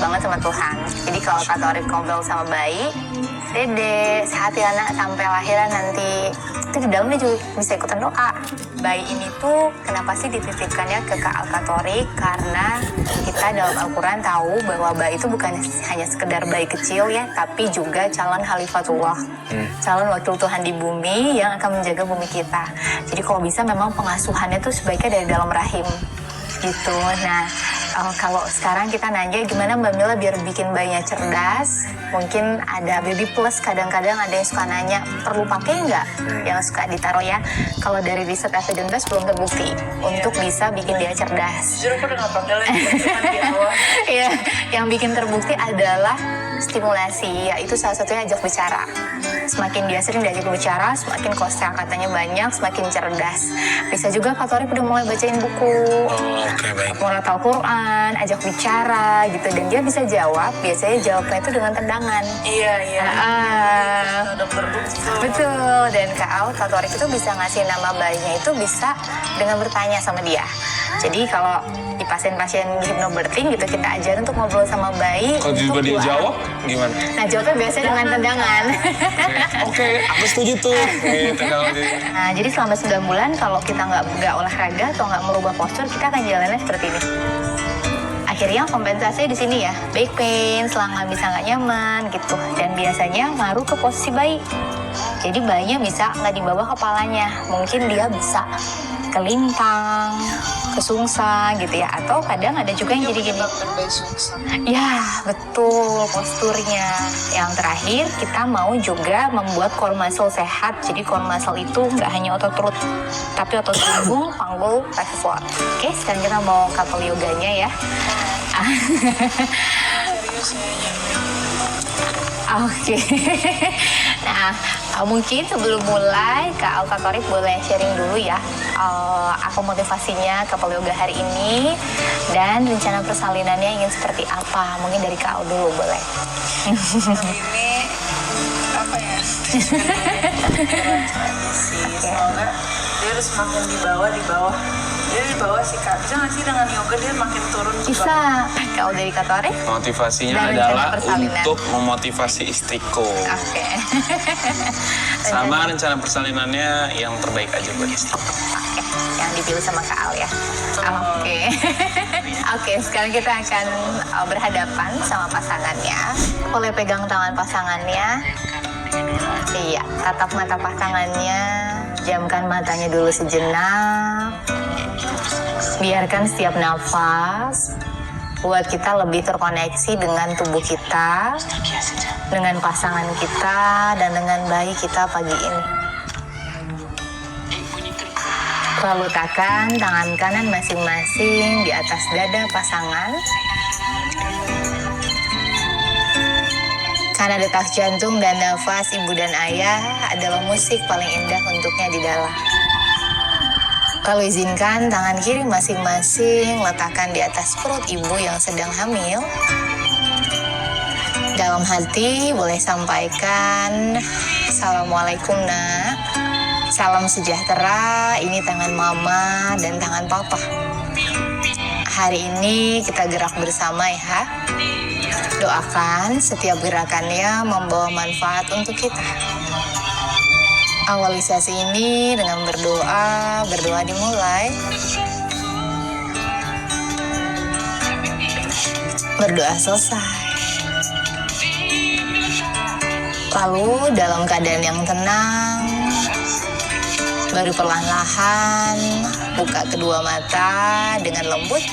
banget sama Tuhan. Jadi kalau Kak Torik ngobrol sama bayi, Dede, sehat ya nak sampai lahiran nanti. Itu di dalamnya juga bisa ikutan doa. Bayi ini tuh kenapa sih dititipkannya ke Kak Torik? Karena kita dalam Al-Quran tahu bahwa bayi itu bukan hanya sekedar bayi kecil ya, tapi juga calon khalifatullah, calon wakil Tuhan di bumi yang akan menjaga bumi kita. Jadi kalau bisa memang pengasuhannya tuh sebaiknya dari dalam rahim gitu. Nah, kalau sekarang kita nanya gimana Mbak Mila biar bikin bayinya cerdas, mungkin ada baby plus, kadang-kadang ada yang suka nanya perlu pakai nggak yang suka ditaruh ya. Kalau dari riset evidence belum terbukti untuk bisa bikin dia cerdas. Jujur aku udah nggak pakai lagi cuma di awal. Ya, yang bikin terbukti adalah stimulasi, yaitu salah satunya ajak bicara. Semakin dia sering diajak bicara, semakin kosakatanya banyak, semakin cerdas. Bisa juga Kak Torik udah mulai bacain buku, Oke, baik. mulai tahu Quran, ajak bicara gitu, dan dia bisa jawab. Biasanya jawabnya itu dengan tendangan. Iya. Udah terbukti. Betul. Dan Kak Torik itu bisa ngasih nama bayinya itu bisa dengan bertanya sama dia. Jadi kalau di pasien-pasien hypnobirthing gitu kita ajarin untuk ngobrol sama bayi. Kalau tiba dia jawab gimana? Nah, jawabnya biasanya dengan tendangan. Oke, aku setuju tuh. Gitu kalau Nah, jadi selama 9 bulan kalau kita nggak olahraga atau nggak merubah postur, kita akan jalannya seperti ini. Akhirnya kompensasi di sini ya, back pain, selangkah bisa nggak nyaman gitu, dan biasanya ngaruh ke posisi bayi. Jadi bayinya bisa nggak di bawah kepalanya, mungkin dia bisa kelintang, kesungsang gitu ya, atau kadang ada juga yang jadi gini. Ya, betul posturnya. Yang terakhir, kita mau juga membuat core muscle sehat. Jadi core muscle itu nggak hanya otot perut, tapi otot punggung, panggul, pelvic floor. Oke, sekarang kita mau couple yoganya ya. Oke. Nah, mungkin sebelum mulai Kak Torik boleh sharing dulu ya apa motivasinya couple yoga hari ini dan rencana persalinannya ingin seperti apa. Mungkin dari Kak dulu boleh. Hari ini apa ya? Soalnya dia harus makin di bawah. Dia di bawah sih Kak. Bisa nggak sih dengan yoga dia makin turun? Bisa. Kalau dari Kak Torik? motivasinya Dan adalah rencana persalinan. untuk memotivasi istriku. Oke. Sama rencana persalinannya yang terbaik aja buat istri. Oke, yang dipilih sama Kak Al ya. Oke. Oke, sekarang kita akan berhadapan sama pasangannya. Boleh pegang tangan pasangannya. Iya, tatap mata pasangannya. Jamkan matanya dulu sejenak. Biarkan setiap nafas buat kita lebih terkoneksi dengan tubuh kita, dengan pasangan kita, dan dengan bayi kita pagi ini. Lalu letakkan tangan kanan masing-masing di atas dada pasangan. Karena detak jantung dan nafas ibu dan ayah adalah musik paling indah untuknya di dalam. Lalu izinkan tangan kiri masing-masing letakkan di atas perut ibu yang sedang hamil. Dalam hati boleh sampaikan, Assalamualaikum nak. Salam sejahtera, ini tangan mama dan tangan papa. Hari ini kita gerak bersama ya. Doakan setiap gerakannya membawa manfaat untuk kita. Awali sesi ini dengan berdoa dimulai. Berdoa selesai. Lalu dalam keadaan yang tenang, baru perlahan-lahan buka kedua mata dengan lembut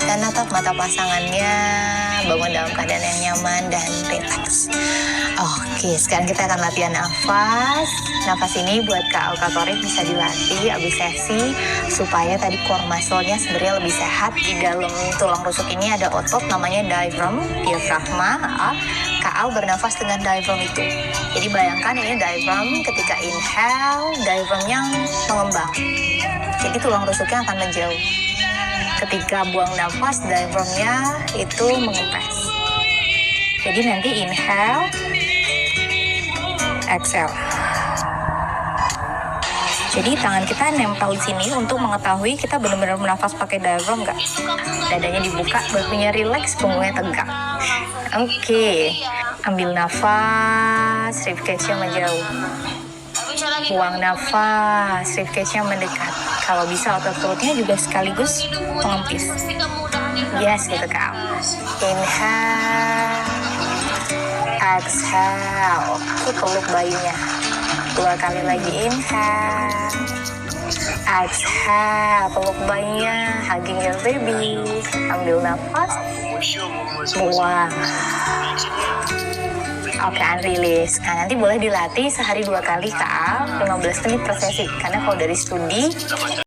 dan natap mata pasangannya, bangun dalam keadaan yang nyaman dan rileks. Oke, sekarang kita akan latihan nafas. Nafas ini buat Kak Torik bisa dilatih abis sesi supaya tadi core muscle-nya sebenarnya lebih sehat. Di dalam tulang rusuk ini ada otot namanya diaphragm, diafragma. Kak Al bernafas dengan diaphragm itu. Jadi bayangkan ini diaphragm, ketika inhale, diaphragmnya mengembang. Jadi tulang rusuknya akan menjauh. Ketika buang nafas, diaphragmnya itu mengempes. Jadi nanti inhale, exhale. Jadi tangan kita nempel di sini untuk mengetahui kita benar-benar bernafas pakai diaphragm nggak. Dadanya dibuka, bahunya rileks, punggungnya tegak. Oke, ambil nafas, ribcage-nya menjauh. Buang nafas, ribcage-nya mendekat. Kalau bisa otot perutnya juga sekaligus mengempis. Yes, gitu Kak. Inhale, exhale. Oke, peluk bayinya. 2 kali lagi, inhale, exhale, peluk bayinya, hugging your baby. Ambil nafas, buang. Oke, unrelease. Nah, nanti boleh dilatih sehari 2 kali Kak, 15 menit per sesi. Karena kalau dari studi